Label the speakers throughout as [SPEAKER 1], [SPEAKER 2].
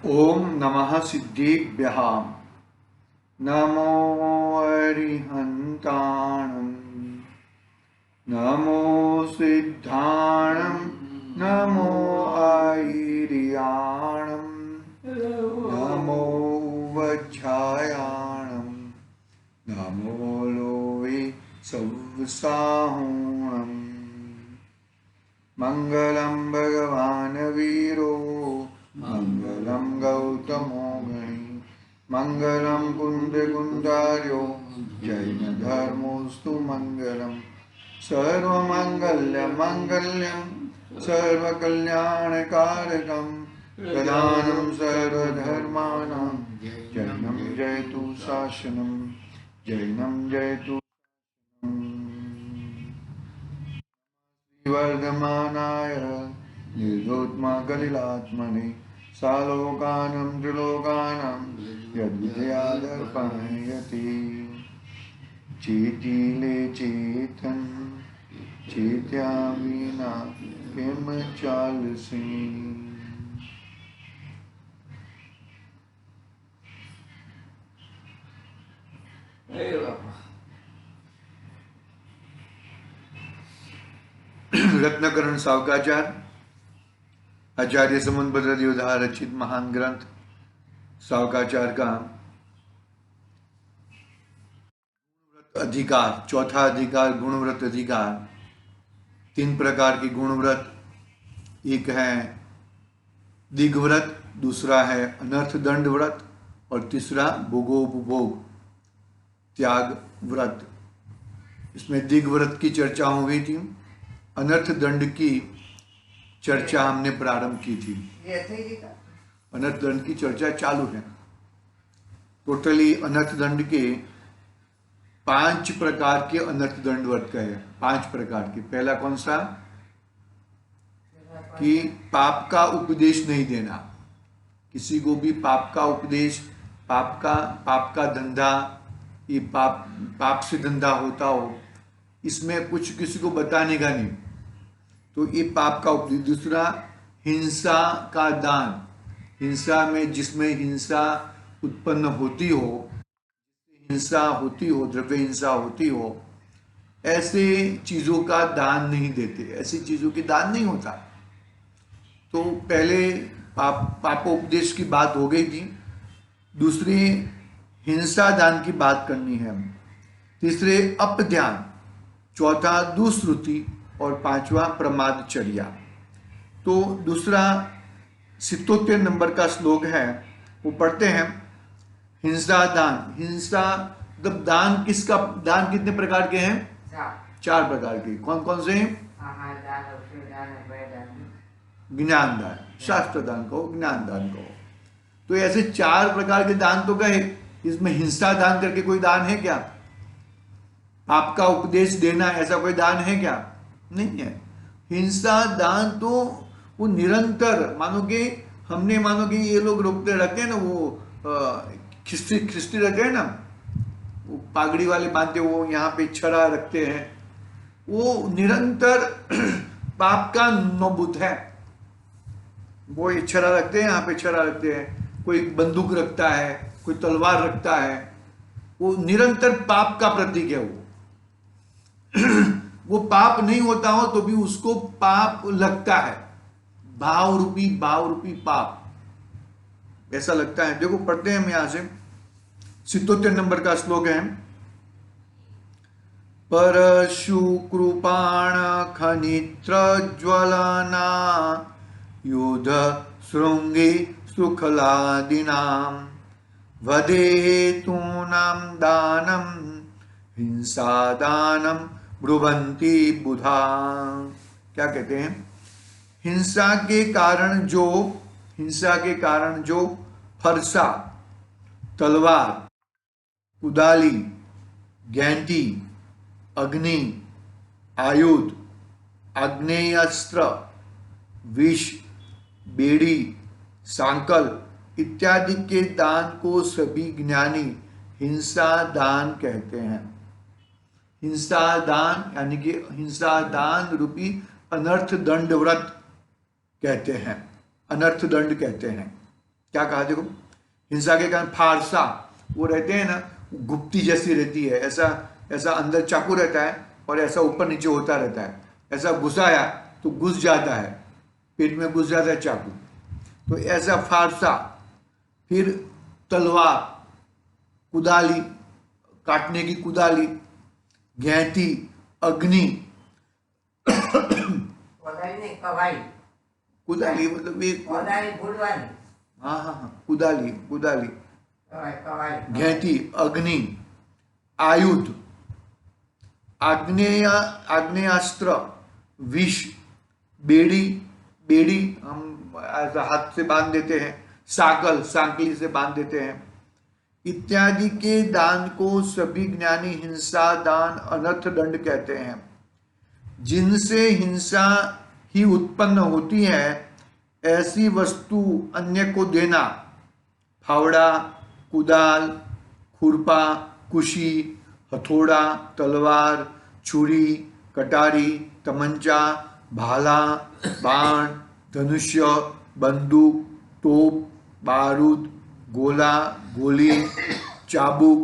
[SPEAKER 1] ओम नमः सिद्धेभ्यः। नमो अरिहन्ताणं, नमो सिद्धाणं, नमो आयर्याणं, नमो वज्रायाणं, नमो लोवे सवसाहुणम्। मंगलम भगवान वीरो, मंगलम गौतमो गणी, मंगलम कुंद कुंदार्यो, जैन धर्मोस्तु मंगलम। सर्वमंगल्य मंगल्यम सर्वकल्याणकारकम, प्रधानं सर्वधर्माणां जैनं जयतु शासनं, जैनं जयतु वर्धमानाय निर्धोत्माकलिलात्मने, सालोकानं त्रिलोकानां यद्विद्यादर्पणयति। चेतिले चेतन चेत्यामीना किम चालसी। रत्नकरण सावकाचार आचार्य समुद्रभद्र देवदाह रचित महान ग्रंथ सावकाचार का अधिकार, चौथा अधिकार गुणव्रत अधिकार। 3 प्रकार के गुणव्रत, एक है दिग्व्रत, दूसरा है अनर्थ दंड व्रत और तीसरा भोगोपभोग त्याग व्रत। इसमें दिग्व्रत की चर्चा हो गई थी, अनर्थ दंड की चर्चा हमने प्रारंभ की थी। अनर्थ दंड की चर्चा चालू है। टोटली अनर्थ दंड के 5 प्रकार के अनर्थ दंड व्रत का है। 5 प्रकार के। पहला कौन सा? कि पाप का उपदेश नहीं देना। किसी को भी पाप का उपदेश, पाप का धंधा, ये पाप से धंधा होता हो, इसमें कुछ किसी को बताने का नहीं, तो ये पाप का उपदेश। दूसरा हिंसा का दान, हिंसा में जिसमें हिंसा उत्पन्न होती हो, द्रव्य हिंसा होती हो, ऐसे चीजों का दान नहीं देते, ऐसी चीजों की दान नहीं होता। तो पहले पापोपदेश की बात हो गई थी। दूसरी हिंसा दान की बात करनी है। तीसरे अपध्यान, चौथा दुश्रुति और 5वां प्रमादचर्या। तो दूसरा 77 नंबर का श्लोक है, वो पढ़ते हैं। हिंसा दान, हिंसा मतलब दान किसका? दान कितने प्रकार के हैं? 4 प्रकार के। कौन कौन से हैं? ज्ञान दान, शास्त्र दान कहो, ज्ञान दान कहो। तो ऐसे 4 प्रकार के दान तो गए। इसमें हिंसा दान करके कोई दान है क्या? पाप का उपदेश देना, ऐसा कोई दान है क्या? नहीं है। हिंसा दान तो वो निरंतर, मानो कि ये लोग रोकते रखते हैं ना, वो खिस्ती रखते हैं ना, वो पागड़ी वाले बांधते, वो यहाँ पे छड़ा रखते हैं, वो निरंतर पाप का नौबत है। वो ये छड़ा रखते हैं, यहाँ पे छड़ा रखते हैं, कोई बंदूक रखता है, कोई तलवार रखता है, वो निरंतर पाप का प्रतीक है। वो पाप नहीं होता हो तो भी उसको पाप लगता है, भाव रूपी पाप ऐसा लगता है। देखो पढ़ते हैं हम यहां से, 77 नंबर का श्लोक है। परशु कृपाण खनित्र ज्वलना युध श्रृंगे सुखलादिनाम वदेतूनाम दानम हिंसा दानम ब्रुवंती बुधा। क्या कहते हैं? हिंसा के कारण जो फरसा, तलवार, कुदाली, गैंटी, अग्नि, आयुध, आग्नेयास्त्र, विष, बेड़ी, सांकल इत्यादि के दान को सभी ज्ञानी हिंसा दान कहते हैं। हिंसा दान यानी कि हिंसा दान रूपी अनर्थ दंड व्रत कहते हैं, अनर्थ दंड कहते हैं। क्या कहा देखो, हिंसा के कारण फारसा, वो रहते हैं ना, गुप्ती जैसी रहती है, ऐसा ऐसा अंदर चाकू रहता है और ऐसा ऊपर नीचे होता रहता है, ऐसा घुसाया तो घुस जाता है, पेट में घुस जाता है चाकू, तो ऐसा फारसा। फिर तलवार, कुदाली, काटने की कुदाली, घेंटी, अग्नि, कुदाली मतलब एक, हाँ हाँ हाँ, कुदाली कुदाली, घेंटी, अग्नि, आयुध, आग्नेयास्त्र, विष, बेड़ी, बेड़ी हम ऐसा हाथ से बांध देते हैं, साकल, सांकली से बांध देते हैं, इत्यादि के दान को सभी ज्ञानी हिंसा दान अनर्थ दंड कहते हैं। जिनसे हिंसा ही उत्पन्न होती है ऐसी वस्तु अन्य को देना, फावड़ा, कुदाल, खुरपा, कुशी, हथौड़ा, तलवार, छुरी, कटारी, तमंचा, भाला, बाण, धनुष्य, बंदूक, तोप, बारूद, गोला, गोली, चाबुक,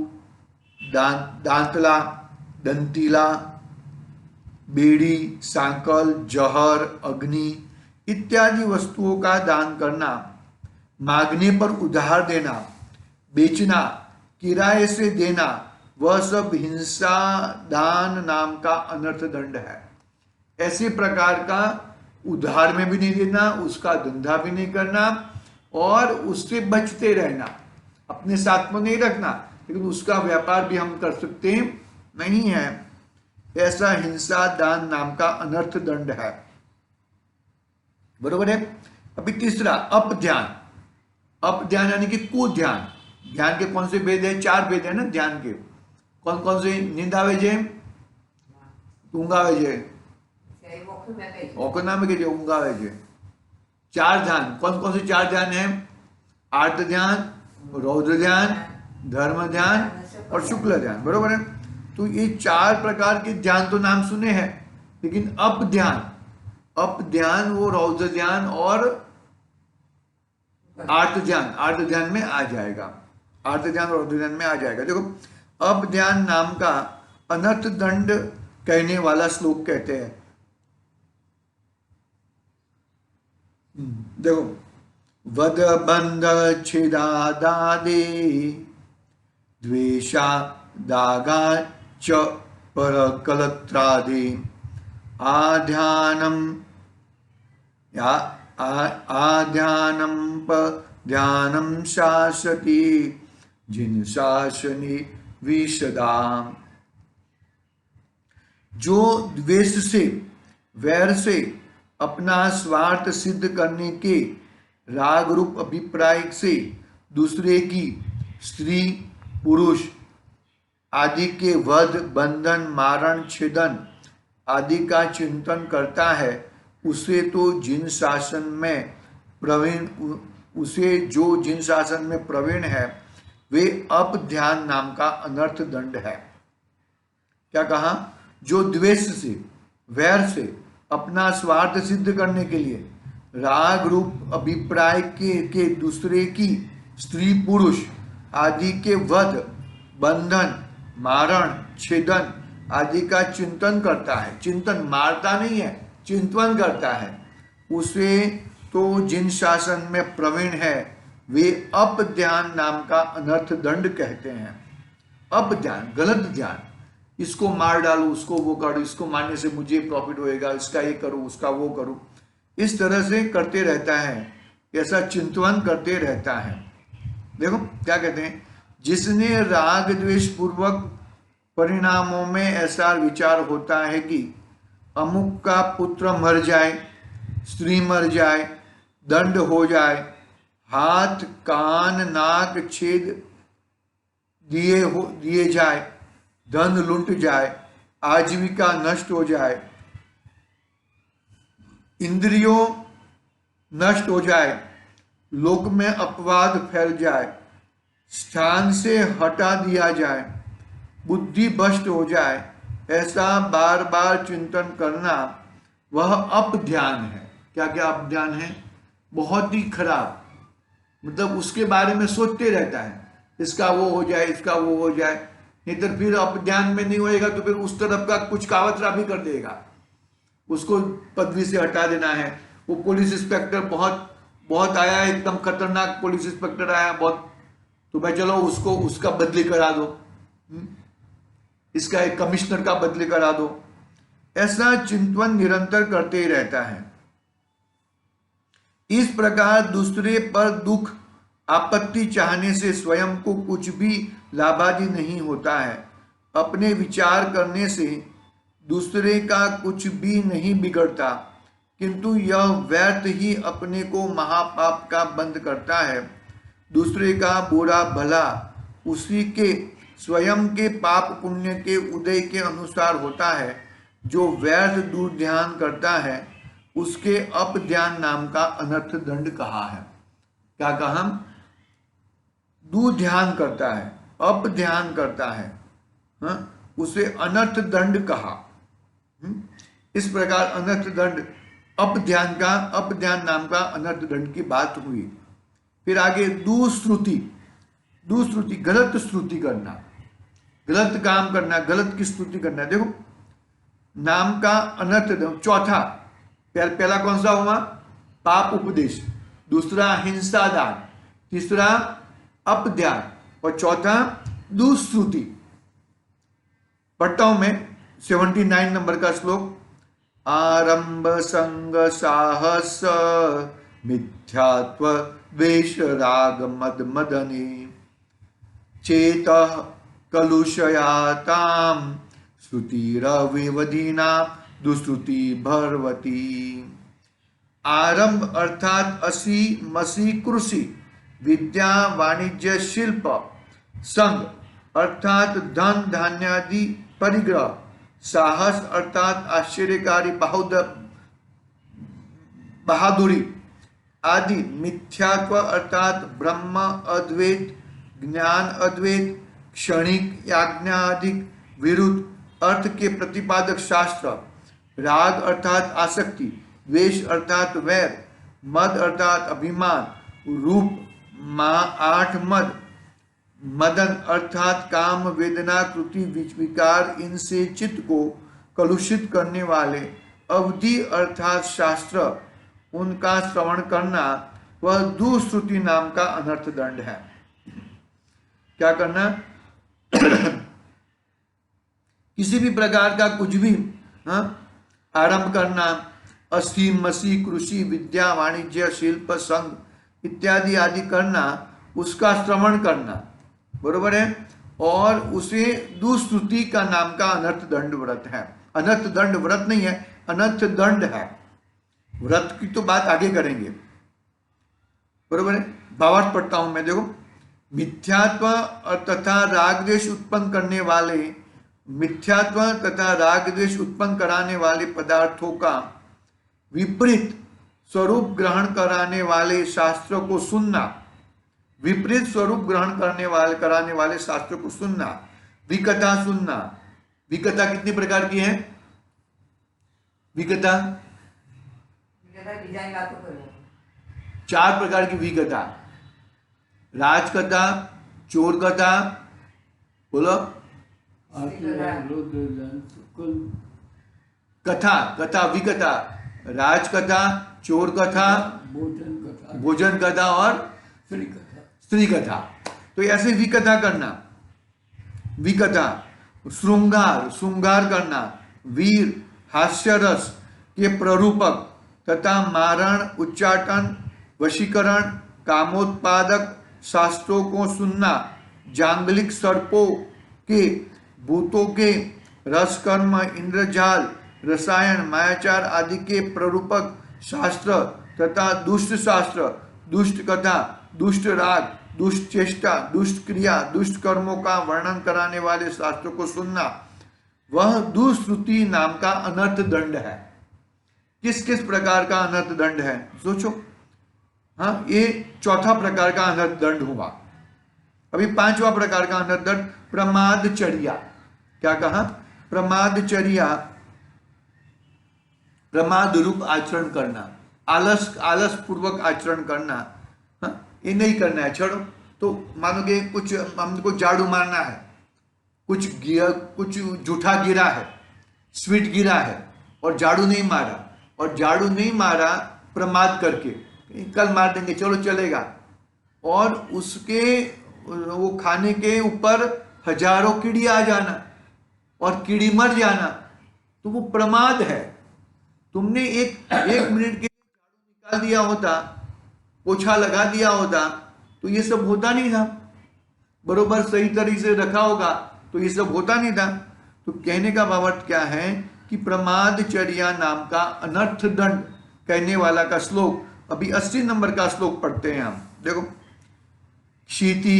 [SPEAKER 1] दांतला, दंतीला, बेड़ी, सांकल, जहर, अग्नि इत्यादि वस्तुओं का दान करना, मांगने पर उधार देना, बेचना, किराए से देना, वह सब हिंसा दान नाम का अनर्थ दंड है। ऐसे प्रकार का उधार में भी नहीं देना, उसका धंधा भी नहीं करना और उससे बचते रहना, अपने साथ में नहीं रखना, लेकिन उसका व्यापार भी हम कर सकते नहीं है, ऐसा हिंसा दान नाम का अनर्थ दंड है। बरोबर है। अभी तीसरा अपध्यान, अपध्यान यानी कि कुध्यान। ध्यान के कौन से भेद है? 4 भेद है ना ध्यान के। कौन कौन से? नींद आवे છે, ઊંઘ આવે છે, ઓકના में के ઊંઘ આવે છે। 4 ध्यान, कौन कौन से 4 ध्यान है? आर्त ध्यान, रौद्र ध्यान, धर्म ध्यान और शुक्ल ध्यान। बरोबर है। तो ये 4 प्रकार के ध्यान तो नाम सुने हैं, लेकिन अप ध्यान, अप ध्यान वो रौद्र ध्यान और आर्त ध्यान में आ जाएगा, आर्त ध्यान और रौद्र ध्यान में आ जाएगा। देखो अप ध्यान नाम का अनर्थ दंड कहने वाला श्लोक कहते हैं। देखो, वद बंध छिदादादे द्वेषा दागा च पर कलत्रादि आध्यानम आध्यानम प ध्यानम शासति जिन शासनी विशदाम। जो द्वेष से, वैर से अपना स्वार्थ सिद्ध करने के राग रूप अभिप्राय से दूसरे की स्त्री, पुरुष आदि के वध, बंधन, मारण, छेदन आदि का चिंतन करता है, उसे तो जिन शासन में प्रवीण, उसे जो जिन शासन में प्रवीण है वे अप ध्यान नाम का अनर्थ दंड है। क्या कहा? जो द्वेष से, वैर से अपना स्वार्थ सिद्ध करने के लिए राग रूप अभिप्राय के दूसरे की स्त्री, पुरुष आदि के वध, बंधन, मारण, छेदन आदि का चिंतन करता है, चिंतन मारता नहीं है, चिंतन करता है, उसे तो जिन शासन में प्रवीण है वे अप ध्यान नाम का अनर्थ दंड कहते हैं। अप ध्यान, गलत ध्यान, इसको मार डालू, उसको वो करूँ, इसको मारने से मुझे प्रॉफिट होएगा, इसका ये करूँ, उसका वो करूँ, इस तरह से करते रहता है, ऐसा चिंतन करते रहता है। देखो क्या कहते हैं, जिसने राग द्वेष पूर्वक परिणामों में ऐसा विचार होता है कि अमुक का पुत्र मर जाए, स्त्री मर जाए, दंड हो जाए, हाथ कान नाक छेद दिए जाए, धन लूट जाए, आजीविका नष्ट हो जाए, इंद्रियों नष्ट हो जाए, लोक में अपवाद फैल जाए, स्थान से हटा दिया जाए, बुद्धि भ्रष्ट हो जाए, ऐसा बार बार चिंतन करना वह अप ध्यान है। क्या क्या अप ध्यान है? बहुत ही खराब, मतलब उसके बारे में सोचते रहता है, इसका वो हो जाए, इसका वो हो जाए, नहीं तो फिर अब ध्यान में नहीं होएगा तो फिर उस तरफ का कुछ कावतरा भी कर देगा, उसको पदवी से हटा देना है। वो पुलिस इंस्पेक्टर बहुत बहुत आया, एकदम खतरनाक पुलिस इंस्पेक्टर आया बहुत, तो भाई चलो उसको उसका बदली करा दो, इसका एक कमिश्नर का बदली करा दो। ऐसा चिंतन निरंतर करते ही रहता है। इस प्रकार दूसरे पर दुख आपत्ति चाहने से स्वयं को कुछ भी लाभादि नहीं होता है। अपने विचार करने से दूसरे का कुछ भी नहीं बिगड़ता, किंतु यह व्यर्थ ही अपने को महापाप का बंद करता है। दूसरे का बुरा भला उसी के स्वयं के पाप पुण्य के उदय के अनुसार होता है। जो व्यर्थ दुर्ध्यान करता है उसके अपध्यान नाम का अनर्थ दंड कहा है। क्या कहा? दुर्ध्यान करता है, अपध्यान करता है, उसे अनर्थ दंड कहा। इस प्रकार अनर्थ दंड अपध्यान नाम का अनर्थ दंड की बात हुई। फिर आगे दुश्रुति, दुश्रुति गलत श्रुति करना, गलत काम करना, गलत की स्तुति करना। देखो नाम का अनर्थ चौथा, पहला कौन सा हुआ? पाप उपदेश, दूसरा हिंसा दान, तीसरा अपध्यान और चौथा दुश्रुति। पढ़ता हूं मैं 79 नंबर का श्लोक। आरंभ संग साहस मिथ्यात्व द्वेष राग मद मदने चेत कलुषयाताम श्रुतिरविवधीना दुश्रुति भरवती। आरंभ अर्थात असी मसी कृषि, विद्या वाणिज्य शिल्प, संग अर्थात धन धान्यादि परिग्रह, साहस अर्थात आश्चर्यकारी बहादुरी आदि, मिथ्यात्व अर्थात ब्रह्म अद्वैत, ज्ञान अद्वैत, क्षणिक याज्ञादिक विरुद्ध अर्थ के प्रतिपादक शास्त्र, राग अर्थात आसक्ति, द्वेष अर्थात वैर, मद अर्थात अभिमान, रूप आठ मद, मदन अर्थात काम वेदना कृति विकार, इनसे चित्त को कलुषित करने वाले, अवधि अर्थात शास्त्र, उनका श्रवण करना, वह दुश्रुति नाम का अनर्थ दंड है। क्या करना? किसी भी प्रकार का कुछ भी आरंभ करना, असी मसी कृषि विद्या वाणिज्य शिल्प संघ इत्यादि आदि करना, उसका श्रवण करना, बरोबर है, और उसे दुश्रुति का नाम का अनर्थ दंड व्रत है। अनर्थ दंड व्रत नहीं है, अनर्थ दंड है। व्रत की तो बात आगे करेंगे, बरोबर है। भावार्थ पढ़ता हूं मैं, देखो। मिथ्यात्व तथा राग द्वेष उत्पन्न करने वाले, मिथ्यात्व तथा राग द्वेष उत्पन्न कराने वाले पदार्थों का विपरीत स्वरूप ग्रहण कराने वाले शास्त्रों को सुनना, विपरीत स्वरूप ग्रहण कराने वाले शास्त्रों को सुनना, विकथा सुनना। विकथा कितनी प्रकार की है? विकथा 4 प्रकार की विकथा। राजकथा, चोर कथा, बोलो। कथा, कथा विकथा, राजकथा, चोर कथा, भोजन कथा और स्त्री कथा। तो ऐसे विकथा करना। विकथा श्रृंगार करना, वीर हास्य रस के प्ररूपक तथा मारण उच्चाटन वशीकरण कामोत्पादक शास्त्रों को सुनना, जांगलिक सर्पों के भूतों के रसकर्म इंद्रजाल रसायन मायाचार आदि के प्ररूपक शास्त्र तथा दुष्ट शास्त्र, दुष्ट कथा, दुष्ट राग, दुष्ट चेष्टा, दुष्ट क्रिया, दुष्ट कर्मों का वर्णन कराने वाले शास्त्रों को सुनना, वह दुश्रुति नाम का अनर्थ दंड है। किस किस प्रकार का अनर्थ दंड है सोचो। हाँ, ये चौथा प्रकार का अनर्थ दंड हुआ। अभी 5वां प्रकार का अनर्थ दंड प्रमादचर्या। क्या कहा? प्रमादचर्या, प्रमाद रूप आचरण करना, आलस पूर्वक आचरण करना। ये नहीं करना है, छोड़ो। तो मानो कि कुछ हमको झाड़ू मारना है, कुछ जूठा गिरा है, स्वीट गिरा है और झाड़ू नहीं मारा, और झाड़ू नहीं मारा प्रमाद करके, कल मार देंगे चलो चलेगा, और उसके वो खाने के ऊपर हजारों कीड़ी आ जाना और कीड़ी मर जाना, तो वो प्रमाद है। तुमने एक मिनट के झाड़ू निकाल दिया होता, पोछा लगा दिया होता, तो ये सब होता नहीं था, बरोबर सही तरीके से रखा होगा तो ये सब होता नहीं था। तो कहने का भावार्थ क्या है कि प्रमादचर्या नाम का अनर्थ दंड कहने वाला का श्लोक, अभी 80 नंबर का श्लोक पढ़ते हैं हम। देखो, क्षिति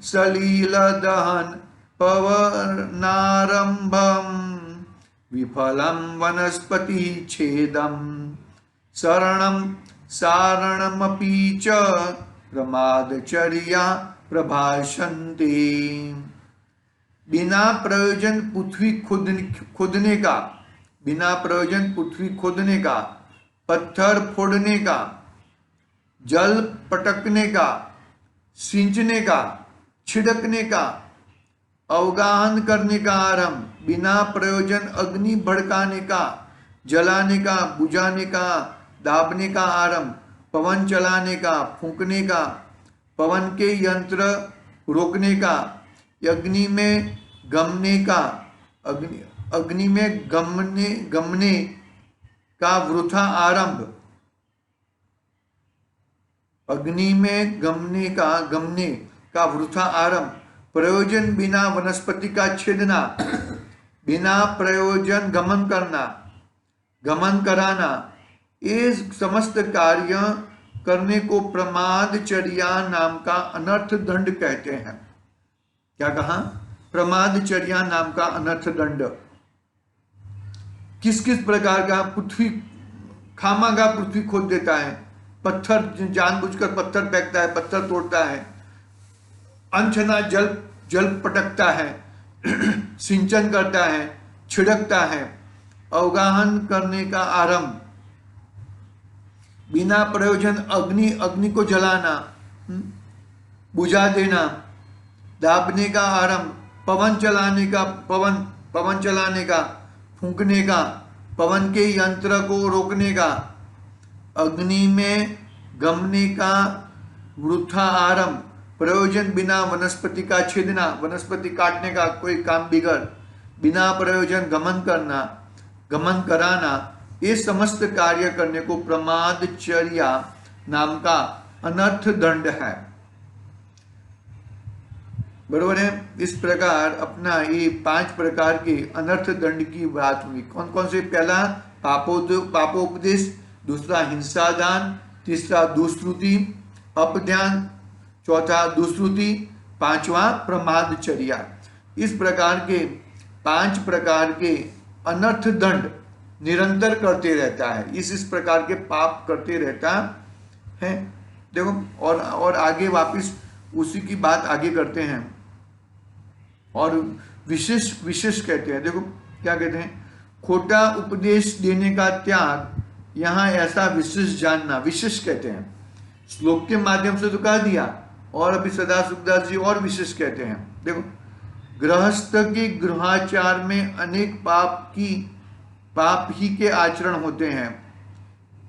[SPEAKER 1] सलील दहन पवनारंभम विफलम वनस्पति छेदम शरणम सारणमपि च प्रमादचर्या प्रभाषन्ते। बिना प्रयोजन पृथ्वी खोदने का, बिना प्रयोजन पृथ्वी खोदने का, पत्थर फोड़ने का, जल पटकने का, सिंचने का, छिड़कने का, अवगाहन करने का आरंभ, बिना प्रयोजन अग्नि भड़काने का, जलाने का, बुझाने का, दाबने का आरंभ, पवन चलाने का, फूंकने का, पवन के यंत्र रोकने का, अग्नि में गमने का, अग्नि में गमने का वृथा आरंभ, अग्नि में गमने का वृथा आरंभ, प्रयोजन बिना वनस्पति का छेदना, बिना प्रयोजन गमन कराना, ये समस्त कार्य करने को प्रमादचर्या नाम का अनर्थ दंड कहते हैं। क्या कहा? प्रमादचर्या नाम का अनर्थ दंड। किस किस प्रकार का? पृथ्वी खामागा पृथ्वी खोद देता है, पत्थर जानबूझकर पत्थर फेंकता है, पत्थर तोड़ता है, अनछना जल पटकता है, सिंचन करता है, छिड़कता है, अवगाहन करने का आरंभ, बिना प्रयोजन अग्नि को जलाना, बुझा देना, दाबने का आरंभ, पवन चलाने का, फूंकने का, पवन के यंत्र को रोकने का, अग्नि में गमने का वृथा आरंभ, प्रयोजन बिना वनस्पति का छेदना, वनस्पति काटने का कोई काम बिगड़, बिना प्रयोजन गमन कराना, ये समस्त कार्य करने को प्रमादचर्या नाम का अनर्थ दंड है। बरोबर है? इस प्रकार अपना ये 5 प्रकार के अनर्थ दंड की बात हुई। कौन कौन से? पहला पापोपदेश, दूसरा हिंसा दान, तीसरा दुष्श्रुति अपध्यान, चौथा दुष्श्रुति, पांचवा प्रमादचर्या। इस प्रकार के 5 प्रकार के अनर्थ दंड निरंतर करते रहता है, इस प्रकार के पाप करते रहता है। देखो, और आगे वापस उसी की बात आगे करते हैं, और विशेष कहते हैं। देखो क्या कहते हैं? खोटा उपदेश देने का त्याग, यहाँ ऐसा विशेष जानना, विशेष कहते हैं। श्लोक के माध्यम से तो कह दिया, और अभी सदा सुखदास जी और विशेष कहते हैं। देखो, गृहस्थ के गृहाचार में अनेक पाप ही के आचरण होते हैं।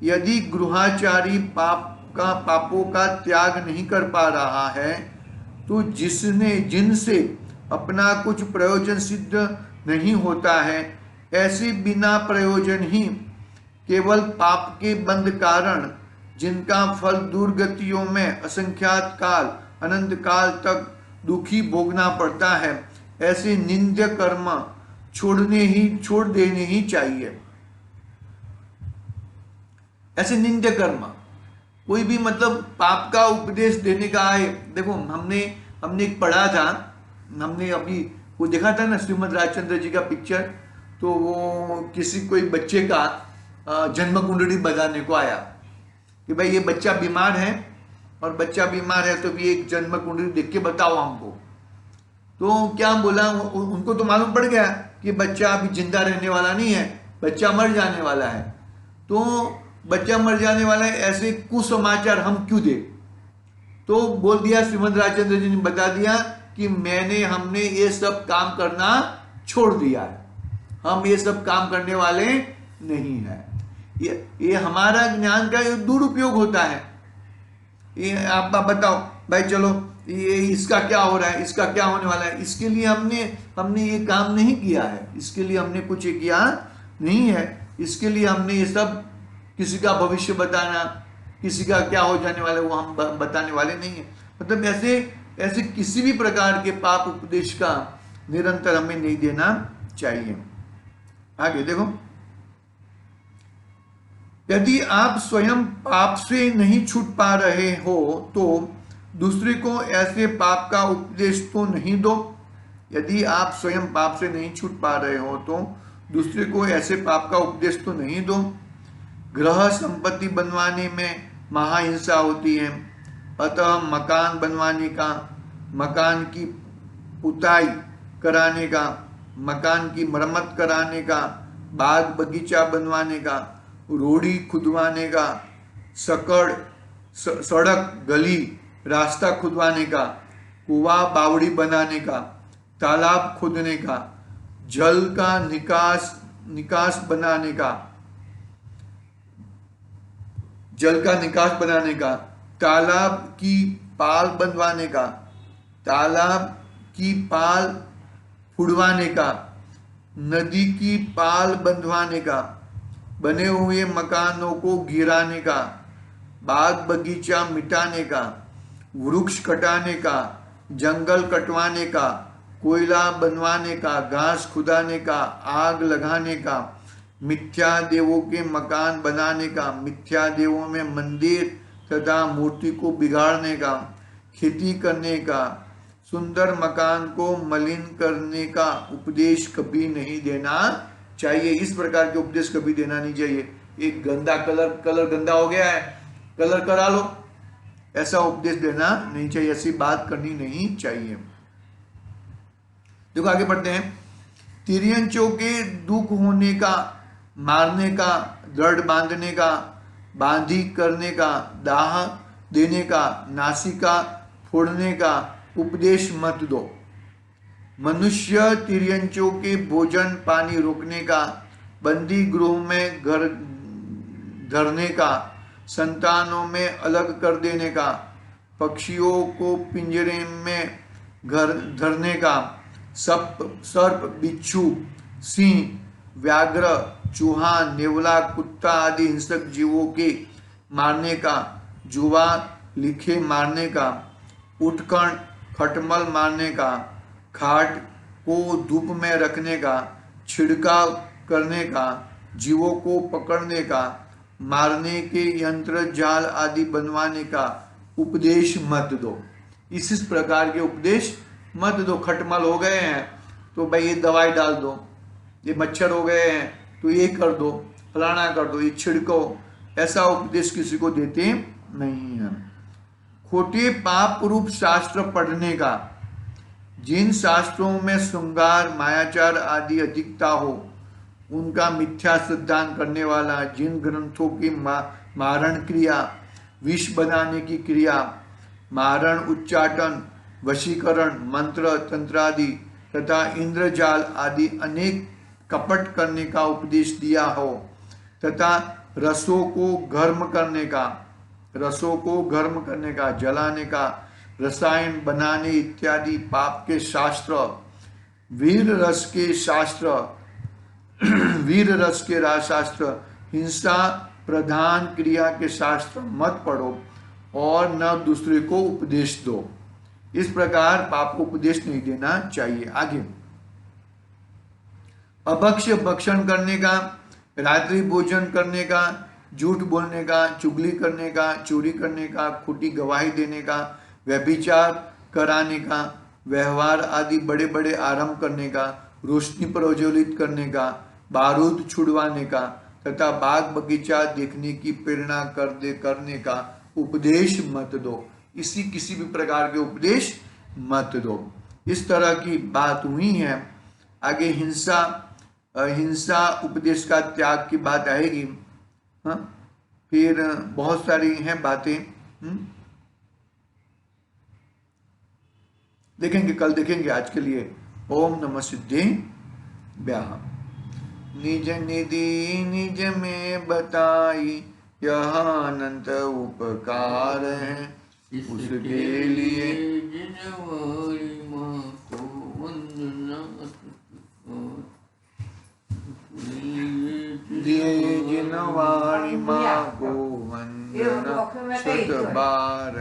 [SPEAKER 1] यदि गृहाचारी पापों का त्याग नहीं कर पा रहा है, तो जिनसे अपना कुछ प्रयोजन सिद्ध नहीं होता है, ऐसे बिना प्रयोजन ही केवल पाप के बंद कारण जिनका फल दुर्गतियों में असंख्यात काल, अनंत काल तक दुखी भोगना पड़ता है, ऐसे निंद्य कर्म छोड़ देने ही चाहिए। ऐसे निंद्य कर्म, कोई भी मतलब पाप का उपदेश देने का आए। देखो, हमने एक पढ़ा था, हमने अभी वो देखा था ना श्रीमद राजचंद्र जी का पिक्चर, तो वो किसी कोई बच्चे का जन्म कुंडली बताने को आया कि भाई ये बच्चा बीमार है, और बच्चा बीमार है तो भी एक जन्म कुंडली देख के बताओ हमको। तो क्या बोला, उनको तो मालूम पड़ गया कि बच्चा अभी जिंदा रहने वाला नहीं है, बच्चा मर जाने वाला है। तो बच्चा मर जाने वाला है, ऐसे कुसमाचार हम क्यों दें? तो बोल दिया, श्रीमद राजचंद्र जी ने बता दिया कि हमने ये सब काम करना छोड़ दिया है, हम ये सब काम करने वाले नहीं है। ये हमारा ज्ञान का दुरुपयोग होता है। ये आप बताओ भाई, चलो ये इसका क्या हो रहा है, इसका क्या होने वाला है, इसके लिए हमने ये काम नहीं किया है, इसके लिए हमने कुछ किया नहीं है, इसके लिए हमने ये सब किसी का भविष्य बताना, किसी का क्या हो जाने वाला है वो हम बताने वाले नहीं है। मतलब ऐसे किसी भी प्रकार के पाप उपदेश का निरंतर हमें नहीं देना चाहिए। आगे देखो, यदि आप स्वयं पाप से नहीं छूट पा रहे हो तो दूसरे को ऐसे पाप का उपदेश तो नहीं दो। यदि आप स्वयं पाप से नहीं छूट पा रहे हो तो दूसरे को ऐसे पाप का उपदेश तो नहीं दो। ग्रह संपत्ति बनवाने में महाहिंसा होती है, अतः मकान बनवाने का, मकान की पुताई कराने का, मकान की मरम्मत कराने का, बाग बगीचा बनवाने का, रोड़ी खुदवाने का, सड़क गली रास्ता खुदवाने का, कुआं बावड़ी बनाने का, तालाब खोदने का, जल का निकास बनाने का, जल का निकास बनाने का, तालाब की पाल बनवाने का, तालाब की पाल फुड़वाने का, नदी की पाल बंधवाने का, बने हुए मकानों को गिराने का, बाग बगीचा मिटाने का, वृक्ष कटाने का, जंगल कटवाने का, कोयला बनवाने का, घास खुदाने का, आग लगाने का, मिथ्या देवों के मकान बनाने का, मिथ्या देवों में मंदिर तथा मूर्ति को बिगाड़ने का, खेती करने का, सुंदर मकान को मलिन करने का उपदेश कभी नहीं देना चाहिए। इस प्रकार के उपदेश कभी देना नहीं चाहिए। एक गंदा कलर गंदा हो गया है, कलर करा लो, ऐसा उपदेश देना नहीं चाहिए, ऐसी बात करनी नहीं चाहिए। देखो आगे पढ़ते हैं। तिर्यंचों के दुख होने का, मारने का, दृढ़ बांधने का, बांधी करने का, दाह देने का, नासिका फोड़ने का उपदेश मत दो। मनुष्य तिर्यंचों के भोजन पानी रोकने का, बंदी गृह में घर धरने का, संतानों में अलग कर देने का, पक्षियों को पिंजरे में घर धरने का, सर्प बिच्छू सिंह व्याघ्र चूहा नेवला कुत्ता आदि हिंसक जीवों के मारने का, जुआ लिखे मारने का, उठकण खटमल मारने का, खाट को धूप में रखने का, छिड़काव करने का, जीवों को पकड़ने का, मारने के यंत्र जाल आदि बनवाने का उपदेश मत दो। इस प्रकार के उपदेश मत दो। खटमल हो गए हैं तो भाई ये दवाई डाल दो, ये मच्छर हो गए हैं तो ये कर दो, फलाना कर दो, ये छिड़को, ऐसा उपदेश किसी को देते नहीं है। खोटे पाप रूप शास्त्र पढ़ने का, जिन शास्त्रों में श्रृंगार मायाचार आदि अधिकता हो उनका मिथ्या सिद्धांत करने वाला, जिन ग्रंथों की मारण क्रिया, विष बनाने की क्रिया, मारण उच्चाटन वशीकरण मंत्र तंत्रादि तथा इंद्रजाल आदि अनेक कपट करने का उपदेश दिया हो, तथा रसों को गर्म करने का, जलाने का, रसायन बनाने इत्यादि पाप के शास्त्र, वीर रस के राजशास्त्र, हिंसा प्रधान क्रिया के शास्त्र मत पढ़ो और न दूसरे को उपदेश दो। इस प्रकार पाप को उपदेश नहीं देना चाहिए। आगे, अभक्ष्य भक्षण करने का, रात्रि भोजन करने का, झूठ बोलने का, चुगली करने का, चोरी करने का, खोटी गवाही देने का, व्यभिचार कराने का, व्यवहार आदि बड़े बड़े आरंभ करने का, रोशनी प्रज्वलित करने का, बारूद छुड़वाने का तथा बाग बगीचा देखने की प्रेरणा करने का उपदेश मत दो। किसी भी प्रकार के उपदेश मत दो। इस तरह की बात हुई है। आगे हिंसा उपदेश का त्याग की बात आएगी। हाँ, फिर बहुत सारी हैं बातें। देखेंगे, कल देखेंगे। आज के लिए ओम नमः सिद्धि व्याह। निज निधि निज में बताई, यह अनंत उपकार है, उसके लिए
[SPEAKER 2] जिनवारी माँ को वंदना
[SPEAKER 1] दिए जिनवाणी माँ को वंदना, शुद्ध बार